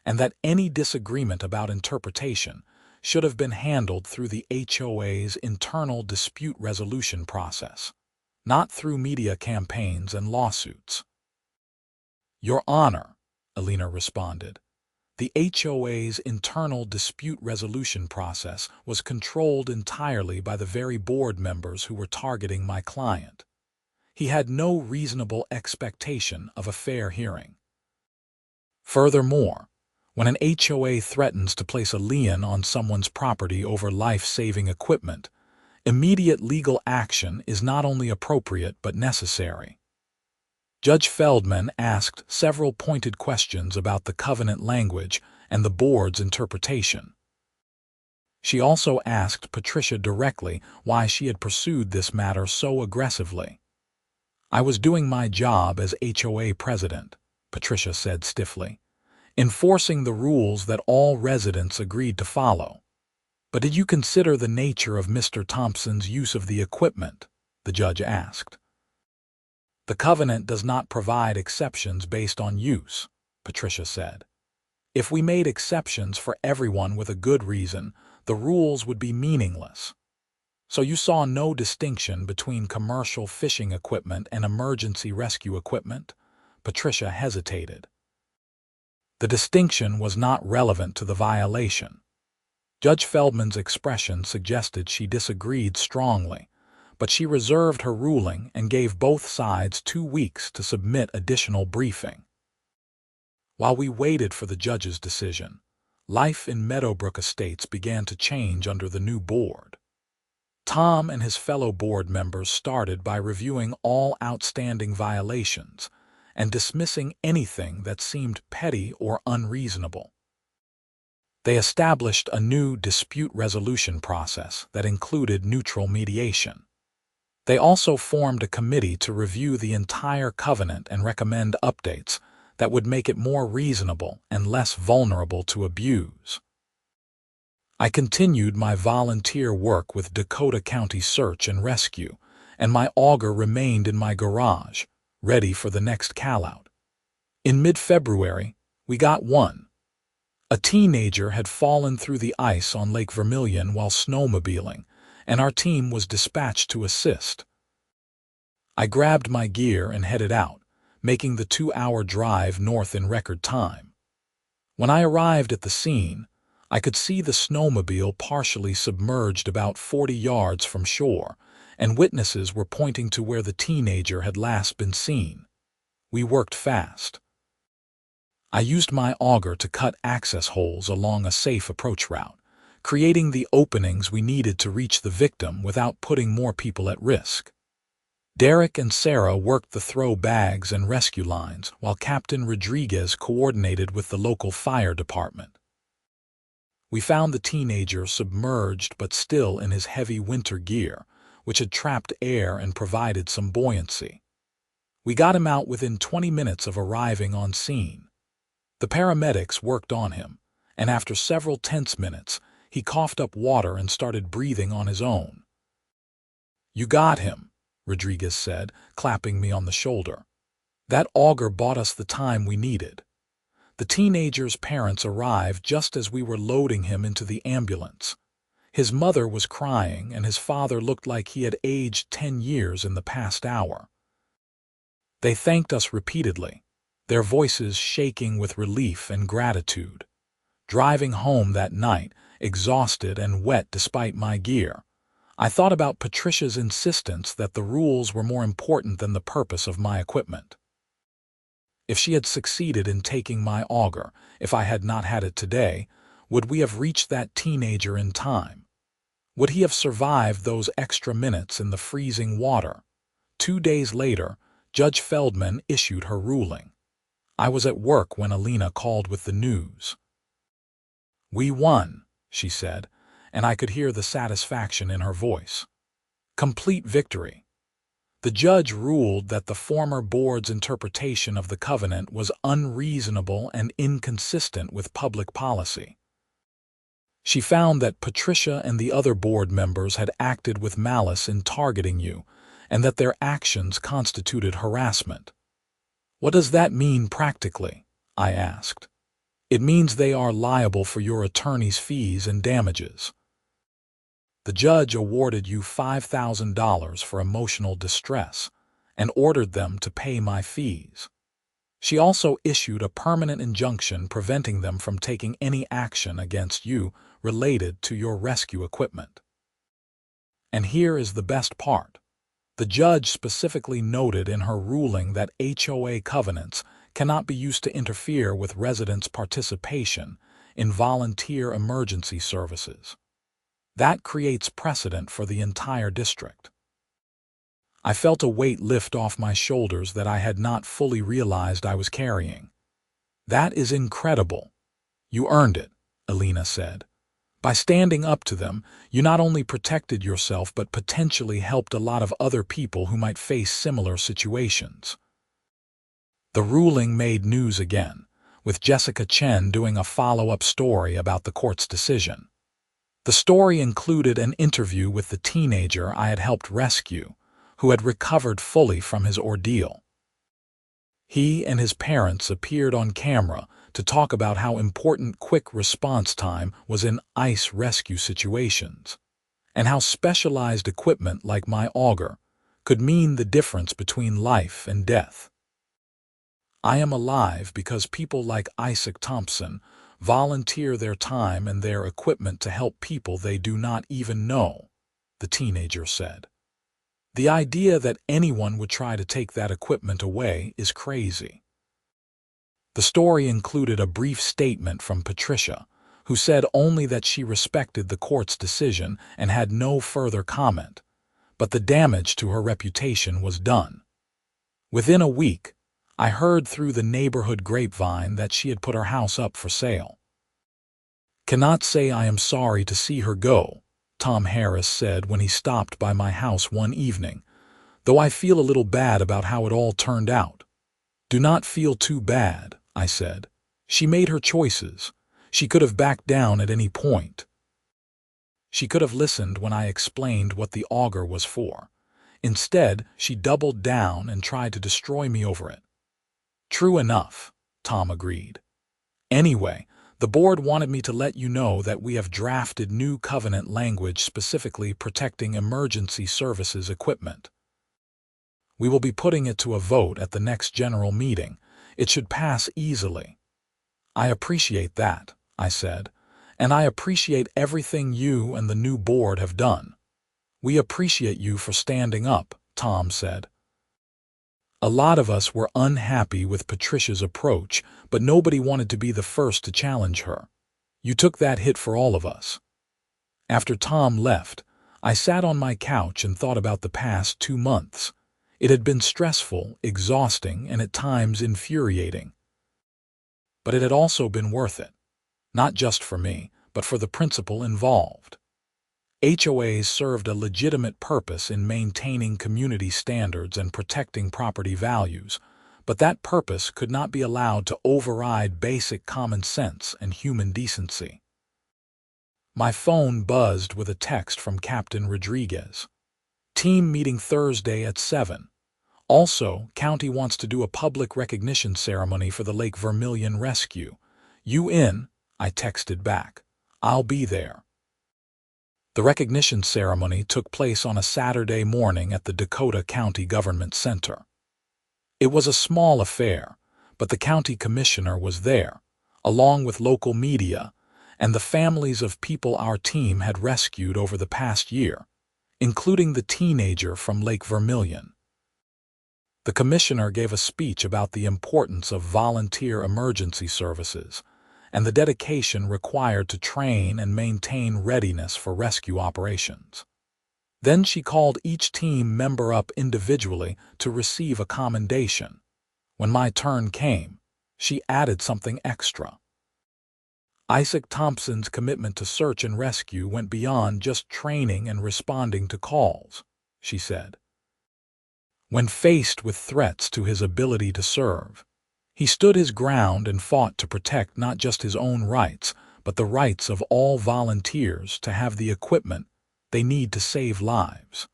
and that any disagreement about interpretation should have been handled through the HOA's internal dispute resolution process, not through media campaigns and lawsuits. Your Honor, Alina responded, the HOA's internal dispute resolution process was controlled entirely by the very board members who were targeting my client. he had no reasonable expectation of a fair hearing. Furthermore, when an HOA threatens to place a lien on someone's property over life-saving equipment, immediate legal action is not only appropriate but necessary. Judge Feldman asked several pointed questions about the covenant language and the board's interpretation. She also asked Patricia directly why she had pursued this matter so aggressively. "I was doing my job as HOA president," Patricia said stiffly, "enforcing the rules that all residents agreed to follow." "But did you consider the nature of Mr. Thompson's use of the equipment?" the judge asked. "The covenant does not provide exceptions based on use," Patricia said. "If we made exceptions for everyone with a good reason, the rules would be meaningless." "So you saw no distinction between commercial fishing equipment and emergency rescue equipment?" Patricia hesitated. "The distinction was not relevant to the violation." Judge Feldman's expression suggested she disagreed strongly, but she reserved her ruling and gave both sides 2 weeks to submit additional briefing. While we waited for the judge's decision, life in Meadowbrook Estates began to change under the new board. Tom and his fellow board members started by reviewing all outstanding violations and dismissing anything that seemed petty or unreasonable. They established a new dispute resolution process that included neutral mediation. They also formed a committee to review the entire covenant and recommend updates that would make it more reasonable and less vulnerable to abuse. I continued my volunteer work with Dakota County Search and Rescue, and my auger remained in my garage, ready for the next callout. In mid-February, we got one. A teenager had fallen through the ice on Lake Vermilion while snowmobiling, and our team was dispatched to assist. I grabbed my gear and headed out, making the 2-hour drive north in record time. When I arrived at the scene, I could see the snowmobile partially submerged about 40 yards from shore, and witnesses were pointing to where the teenager had last been seen. We worked fast. I used my auger to cut access holes along a safe approach route, creating the openings we needed to reach the victim without putting more people at risk. Derek and Sarah worked the throw bags and rescue lines, while Captain Rodriguez coordinated with the local fire department. We found the teenager submerged but still in his heavy winter gear, which had trapped air and provided some buoyancy. We got him out within 20 minutes of arriving on scene. The paramedics worked on him, and after several tense minutes, he coughed up water and started breathing on his own. "You got him," Rodriguez said, clapping me on the shoulder. "That auger bought us the time we needed." The teenager's parents arrived just as we were loading him into the ambulance. His mother was crying, and his father looked like he had aged 10 years in the past hour. They thanked us repeatedly, their voices shaking with relief and gratitude. Driving home that night, exhausted and wet despite my gear, I thought about Patricia's insistence that the rules were more important than the purpose of my equipment. If she had succeeded in taking my auger, if I had not had it today, would we have reached that teenager in time? Would he have survived those extra minutes in the freezing water? 2 days later, Judge Feldman issued her ruling. I was at work when Alina called with the news. "We won," she said, and I could hear the satisfaction in her voice. Complete victory. The judge ruled that the former board's interpretation of the covenant was unreasonable and inconsistent with public policy. She found that Patricia and the other board members had acted with malice in targeting you, and that their actions constituted harassment. "What does that mean practically?" I asked. "It means they are liable for your attorney's fees and damages." The judge awarded you $5,000 for emotional distress and ordered them to pay my fees. She also issued a permanent injunction preventing them from taking any action against you related to your rescue equipment. And here is the best part. The judge specifically noted in her ruling that HOA covenants cannot be used to interfere with residents' participation in volunteer emergency services. That creates precedent for the entire district. I felt a weight lift off my shoulders that I had not fully realized I was carrying. "That is incredible. You earned it," Alina said. "By standing up to them, you not only protected yourself but potentially helped a lot of other people who might face similar situations." The ruling made news again, with Jessica Chen doing a follow-up story about the court's decision. The story included an interview with the teenager I had helped rescue, who had recovered fully from his ordeal. He and his parents appeared on camera to talk about how important quick response time was in ice rescue situations, and how specialized equipment like my auger could mean the difference between life and death. "I am alive because people like Isaac Thompson volunteer their time and their equipment to help people they do not even know," the teenager said. "The idea that anyone would try to take that equipment away is crazy." The story included a brief statement from Patricia, who said only that she respected the court's decision and had no further comment, but the damage to her reputation was done. Within a week, I heard through the neighborhood grapevine that she had put her house up for sale. "Cannot say I am sorry to see her go," Tom Harris said when he stopped by my house one evening, "though I feel a little bad about how it all turned out." "Do not feel too bad," I said. "She made her choices. She could have backed down at any point. She could have listened when I explained what the auger was for. Instead, she doubled down and tried to destroy me over it." "True enough," Tom agreed. "Anyway, the board wanted me to let you know that we have drafted new covenant language specifically protecting emergency services equipment. We will be putting it to a vote at the next general meeting. It should pass easily." "I appreciate that," I said, "and I appreciate everything you and the new board have done." "We appreciate you for standing up," Tom said. "A lot of us were unhappy with Patricia's approach, but nobody wanted to be the first to challenge her. You took that hit for all of us." After Tom left, I sat on my couch and thought about the past 2 months. It had been stressful, exhausting, and at times infuriating. But it had also been worth it, not just for me, but for the principle involved. HOAs served a legitimate purpose in maintaining community standards and protecting property values, but that purpose could not be allowed to override basic common sense and human decency. My phone buzzed with a text from Captain Rodriguez. "Team meeting Thursday at 7. Also, County wants to do a public recognition ceremony for the Lake Vermilion rescue. You in?" I texted back. "I'll be there." The recognition ceremony took place on a Saturday morning at the Dakota County Government Center. It was a small affair, but the county commissioner was there, along with local media, and the families of people our team had rescued over the past year, including the teenager from Lake Vermilion. The commissioner gave a speech about the importance of volunteer emergency services and the dedication required to train and maintain readiness for rescue operations. Then she called each team member up individually to receive a commendation. When my turn came, she added something extra. "Isaac Thompson's commitment to search and rescue went beyond just training and responding to calls," she said. "When faced with threats to his ability to serve, he stood his ground and fought to protect not just his own rights, but the rights of all volunteers to have the equipment they need to save lives.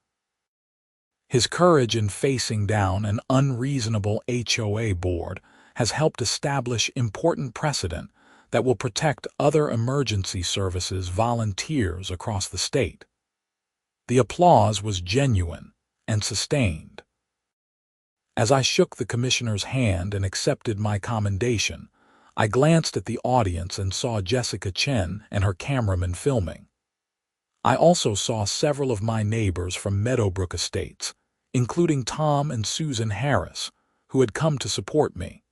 His courage in facing down an unreasonable HOA board has helped establish important precedent that will protect other emergency services volunteers across the state." The applause was genuine and sustained. As I shook the commissioner's hand and accepted my commendation, I glanced at the audience and saw Jessica Chen and her cameraman filming. I also saw several of my neighbors from Meadowbrook Estates, including Tom and Susan Harris, who had come to support me.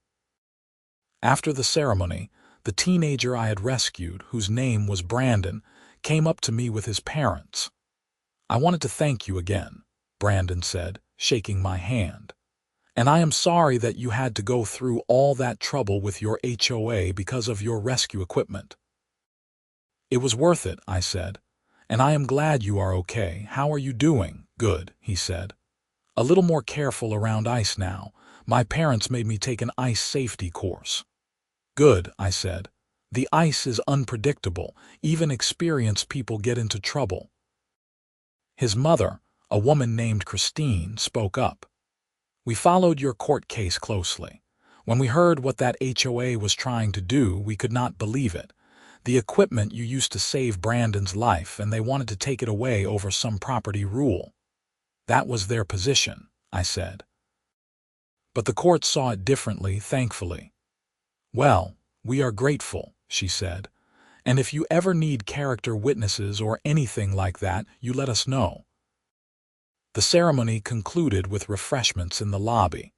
After the ceremony, the teenager I had rescued, whose name was Brandon, came up to me with his parents. "I wanted to thank you again," Brandon said, shaking my hand. "And I am sorry that you had to go through all that trouble with your HOA because of your rescue equipment." "It was worth it," I said. "And I am glad you are okay. How are you doing?" "Good," he said. "A little more careful around ice now. My parents made me take an ice safety course." "Good," I said. "The ice is unpredictable. Even experienced people get into trouble." His mother, a woman named Christine, spoke up. "We followed your court case closely. When we heard what that HOA was trying to do, we could not believe it. The equipment you used to save Brandon's life, and they wanted to take it away over some property rule." "That was their position," I said. "But the court saw it differently, thankfully." "Well, we are grateful," she said. "And if you ever need character witnesses or anything like that, you let us know." The ceremony concluded with refreshments in the lobby,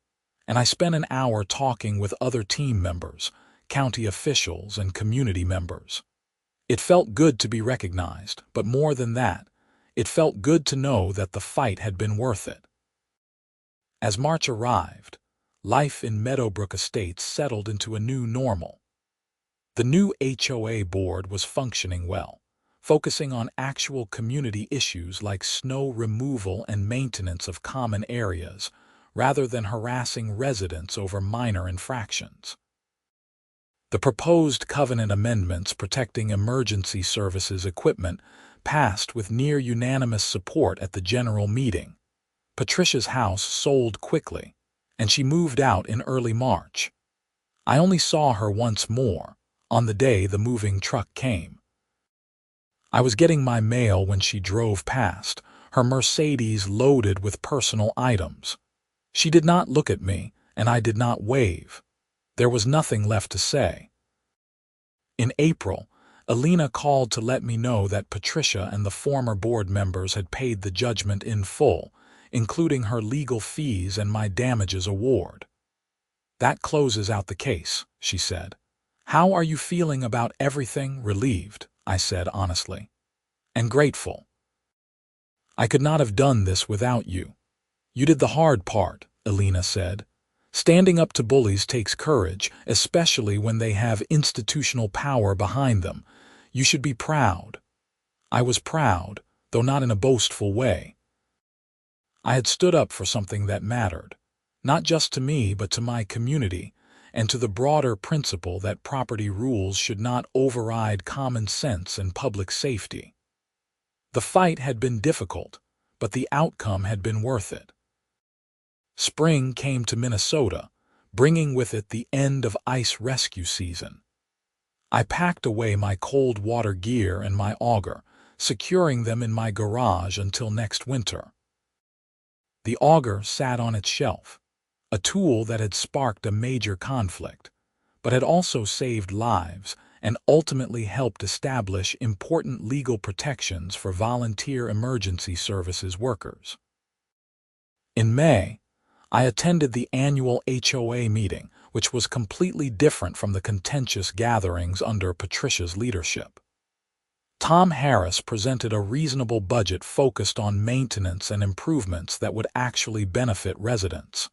and I spent an hour talking with other team members, county officials, and community members. It felt good to be recognized, but more than that, it felt good to know that the fight had been worth it. As March arrived, life in Meadowbrook Estates settled into a new normal. The new HOA board was functioning well, focusing on actual community issues like snow removal and maintenance of common areas, rather than harassing residents over minor infractions. The proposed covenant amendments protecting emergency services equipment passed with near-unanimous support at the general meeting. Patricia's house sold quickly, and she moved out in early March. I only saw her once more, on the day the moving truck came. I was getting my mail when she drove past, her Mercedes loaded with personal items. She did not look at me, and I did not wave. There was nothing left to say. In April, Alina called to let me know that Patricia and the former board members had paid the judgment in full, including her legal fees and my damages award. "That closes out the case," she said. "How are you feeling about everything?" "Relieved," I said honestly. "And grateful. I could not have done this without you." "You did the hard part," Alina said. "Standing up to bullies takes courage, especially when they have institutional power behind them. You should be proud." I was proud, though not in a boastful way. I had stood up for something that mattered, not just to me but to my community, and to the broader principle that property rules should not override common sense and public safety. The fight had been difficult, but the outcome had been worth it. Spring came to Minnesota, bringing with it the end of ice rescue season. I packed away my cold water gear and my auger, securing them in my garage until next winter. The auger sat on its shelf, a tool that had sparked a major conflict, but had also saved lives and ultimately helped establish important legal protections for volunteer emergency services workers. In May, I attended the annual HOA meeting, which was completely different from the contentious gatherings under Patricia's leadership. Tom Harris presented a reasonable budget focused on maintenance and improvements that would actually benefit residents.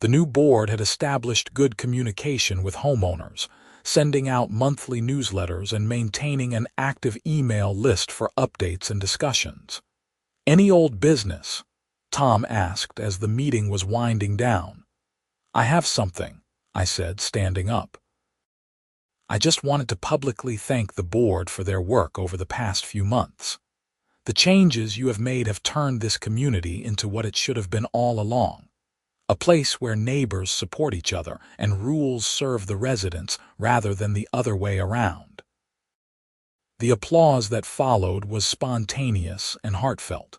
The new board had established good communication with homeowners, sending out monthly newsletters and maintaining an active email list for updates and discussions. "Any old business?" Tom asked as the meeting was winding down. "I have something," I said, standing up. "I just wanted to publicly thank the board for their work over the past few months. The changes you have made have turned this community into what it should have been all along. A place where neighbors support each other and rules serve the residents rather than the other way around." The applause that followed was spontaneous and heartfelt.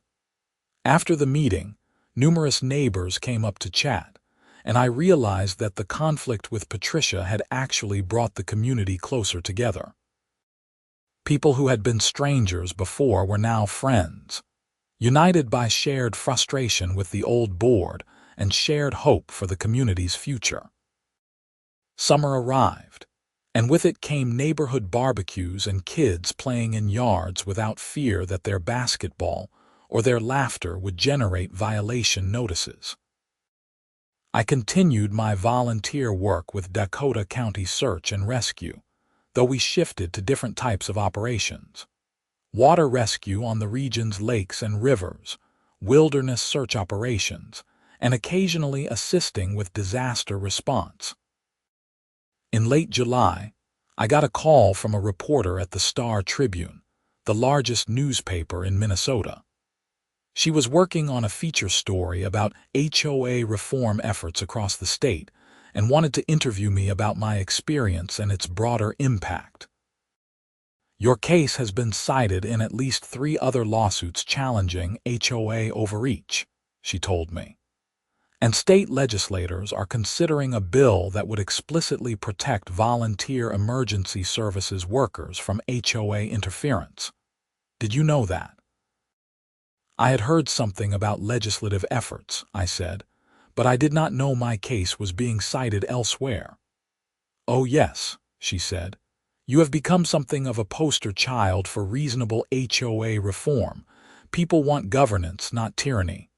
After the meeting, numerous neighbors came up to chat, and I realized that the conflict with Patricia had actually brought the community closer together. People who had been strangers before were now friends. united by shared frustration with the old board and shared hope for the community's future. Summer arrived, and with it came neighborhood barbecues and kids playing in yards without fear that their basketball or their laughter would generate violation notices. I continued my volunteer work with Dakota County Search and Rescue, though we shifted to different types of operations. Water rescue on the region's lakes and rivers, wilderness search operations, and occasionally assisting with disaster response. In late July, I got a call from a reporter at the Star Tribune, the largest newspaper in Minnesota. She was working on a feature story about HOA reform efforts across the state and wanted to interview me about my experience and its broader impact. "Your case has been cited in at least 3 other lawsuits challenging HOA overreach," she told me. "And state legislators are considering a bill that would explicitly protect volunteer emergency services workers from HOA interference. Did you know that?" I had heard something about legislative efforts, I said, but I did not know my case was being cited elsewhere. "Oh yes," she said. "You have become something of a poster child for reasonable HOA reform. People want governance, not tyranny."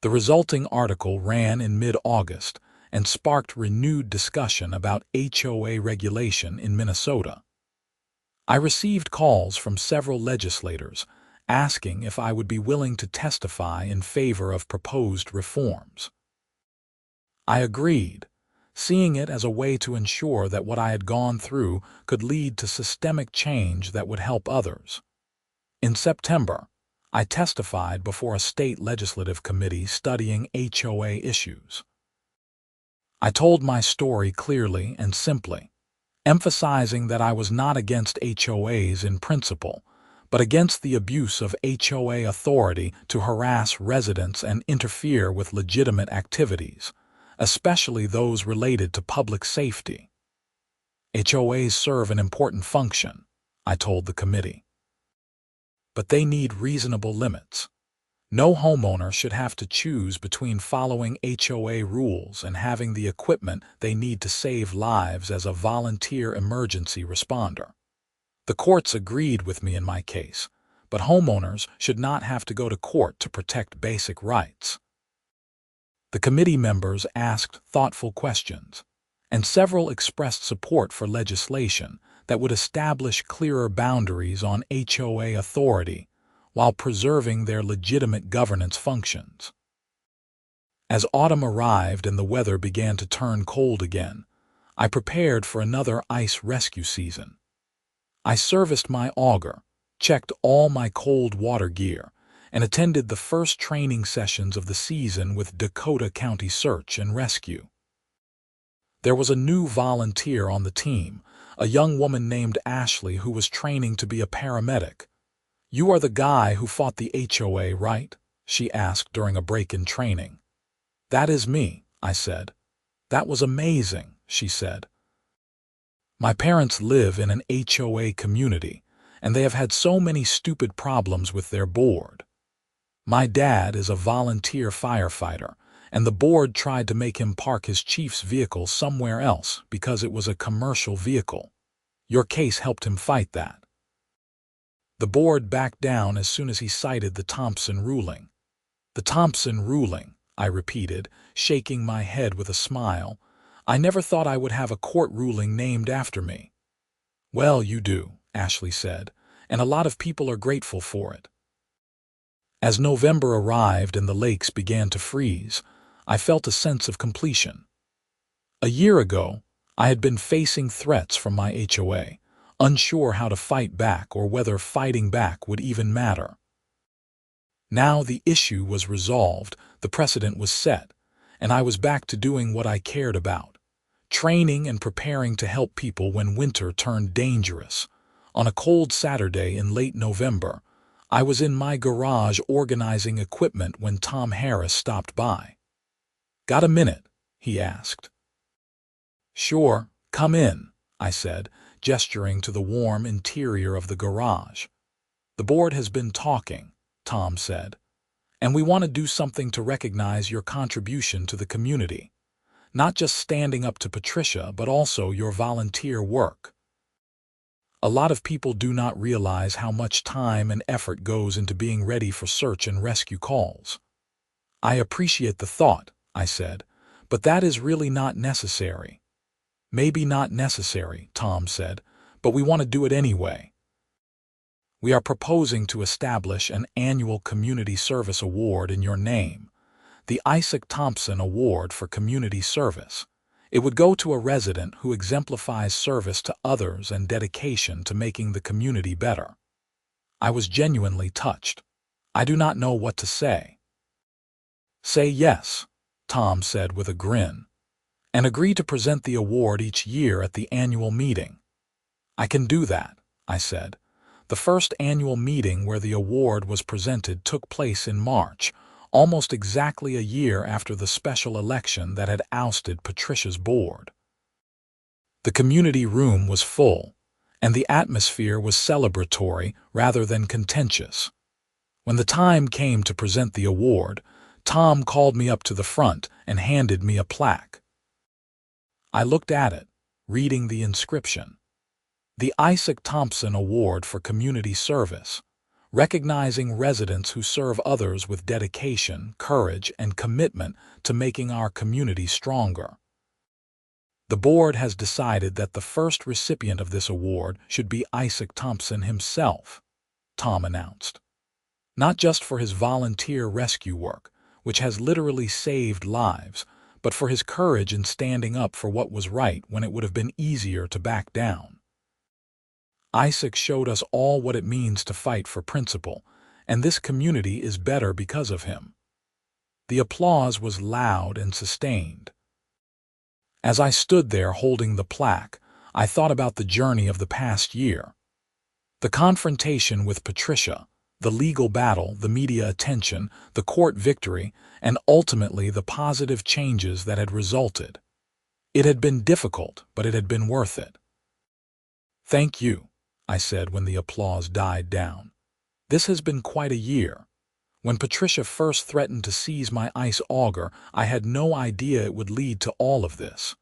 The resulting article ran in mid-August and sparked renewed discussion about HOA regulation in Minnesota. I received calls from several legislators asking if I would be willing to testify in favor of proposed reforms. I agreed, seeing it as a way to ensure that what I had gone through could lead to systemic change that would help others. In September, I testified before a state legislative committee studying HOA issues. I told my story clearly and simply, emphasizing that I was not against HOAs in principle, but against the abuse of HOA authority to harass residents and interfere with legitimate activities, especially those related to public safety. HOAs serve an important function, I told the committee. But they need reasonable limits. No homeowner should have to choose between following HOA rules and having the equipment they need to save lives as a volunteer emergency responder. The courts agreed with me in my case, but homeowners should not have to go to court to protect basic rights. The committee members asked thoughtful questions, and several expressed support for legislation that would establish clearer boundaries on HOA authority while preserving their legitimate governance functions. As autumn arrived and the weather began to turn cold again, I prepared for another ice rescue season. I serviced my auger, checked all my cold water gear, and attended the first training sessions of the season with Dakota County Search and Rescue. There was a new volunteer on the team, a young woman named Ashley who was training to be a paramedic. "You are the guy who fought the HOA, right?" she asked during a break in training. "That is me," I said. "That was amazing," she said. "My parents live in an HOA community, and they have had so many stupid problems with their board. My dad is a volunteer firefighter, and the board tried to make him park his chief's vehicle somewhere else because it was a commercial vehicle. Your case helped him fight that. The board backed down as soon as he cited the Thompson ruling." "The Thompson ruling," I repeated, shaking my head with a smile. "I never thought I would have a court ruling named after me." "Well, you do," Ashley said, "and a lot of people are grateful for it." As November arrived and the lakes began to freeze, I felt a sense of completion. A year ago, I had been facing threats from my HOA, unsure how to fight back or whether fighting back would even matter. Now the issue was resolved, the precedent was set, and I was back to doing what I cared about, training and preparing to help people when winter turned dangerous. On a cold Saturday in late November, I was in my garage organizing equipment when Tom Harris stopped by. "Got a minute?" he asked. "Sure, come in," I said, gesturing to the warm interior of the garage. "The board has been talking. Tom said. "And we want to do something to recognize your contribution to the community. Not just standing up to Patricia, but also your volunteer work. A lot of people do not realize how much time and effort goes into being ready for search and rescue calls." "I appreciate the thought," I said, "but that is really not necessary." "Maybe not necessary," Tom said, "but we want to do it anyway. We are proposing to establish an annual Community Service Award in your name, the Isaac Thompson Award for Community Service. It would go to a resident who exemplifies service to others and dedication to making the community better." I was genuinely touched. I do not know what to say. "Say yes," Tom said with a grin, "and agree to present the award each year at the annual meeting." "I can do that," I said. The first annual meeting where the award was presented took place in March, almost exactly a year after the special election that had ousted Patricia's board. The community room was full, and the atmosphere was celebratory rather than contentious. When the time came to present the award, Tom called me up to the front and handed me a plaque. I looked at it, reading the inscription. "The Isaac Thompson Award for Community Service, recognizing residents who serve others with dedication, courage, and commitment to making our community stronger. The board has decided that the first recipient of this award should be Isaac Thompson himself," Tom announced. "Not just for his volunteer rescue work, which has literally saved lives, but for his courage in standing up for what was right when it would have been easier to back down. Isaac showed us all what it means to fight for principle, and this community is better because of him." The applause was loud and sustained. As I stood there holding the plaque, I thought about the journey of the past year. The confrontation with Patricia, the legal battle, the media attention, the court victory, and ultimately the positive changes that had resulted. It had been difficult, but it had been worth it. "Thank you," I said when the applause died down. "This has been quite a year. When Patricia first threatened to seize my ice auger, I had no idea it would lead to all of this.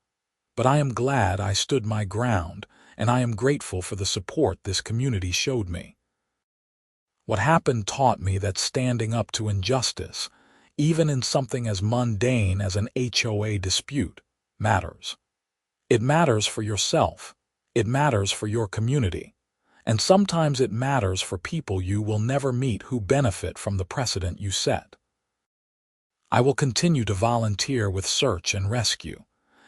But I am glad I stood my ground, and I am grateful for the support this community showed me. What happened taught me that standing up to injustice, even in something as mundane as an HOA dispute, matters. It matters for yourself. It matters for your community. And sometimes it matters for people you will never meet who benefit from the precedent you set. I will continue to volunteer with search and rescue,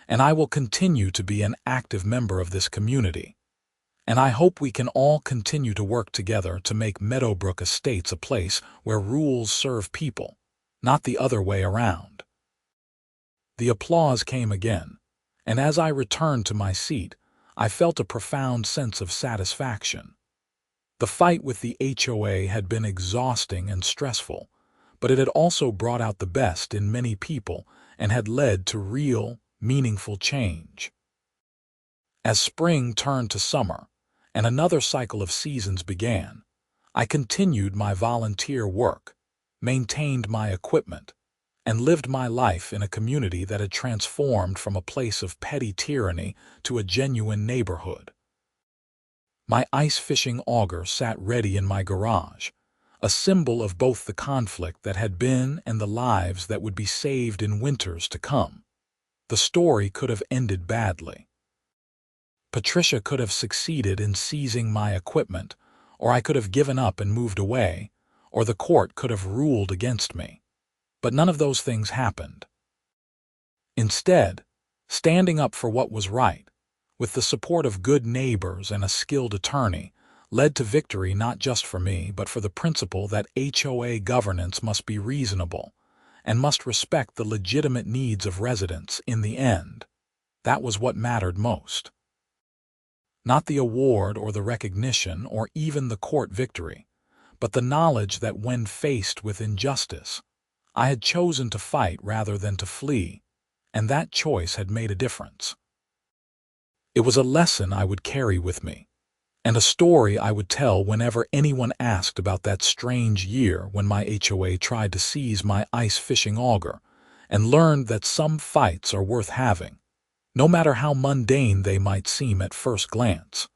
and I will continue to be an active member of this community. And I hope we can all continue to work together to make Meadowbrook Estates a place where rules serve people, not the other way around." The applause came again, and as I returned to my seat, I felt a profound sense of satisfaction. The fight with the HOA had been exhausting and stressful, but it had also brought out the best in many people and had led to real, meaningful change. As spring turned to summer, and another cycle of seasons began, I continued my volunteer work, maintained my equipment, and lived my life in a community that had transformed from a place of petty tyranny to a genuine neighborhood. My ice fishing auger sat ready in my garage, a symbol of both the conflict that had been and the lives that would be saved in winters to come. The story could have ended badly. Patricia could have succeeded in seizing my equipment, or I could have given up and moved away, or the court could have ruled against me. But none of those things happened. Instead, standing up for what was right, with the support of good neighbors and a skilled attorney, led to victory not just for me, but for the principle that HOA governance must be reasonable and must respect the legitimate needs of residents in the end. That was what mattered most. Not the award or the recognition or even the court victory, but the knowledge that when faced with injustice, I had chosen to fight rather than to flee, and that choice had made a difference. It was a lesson I would carry with me, and a story I would tell whenever anyone asked about that strange year when my HOA tried to seize my ice fishing auger, and learned that some fights are worth having, no matter how mundane they might seem at first glance.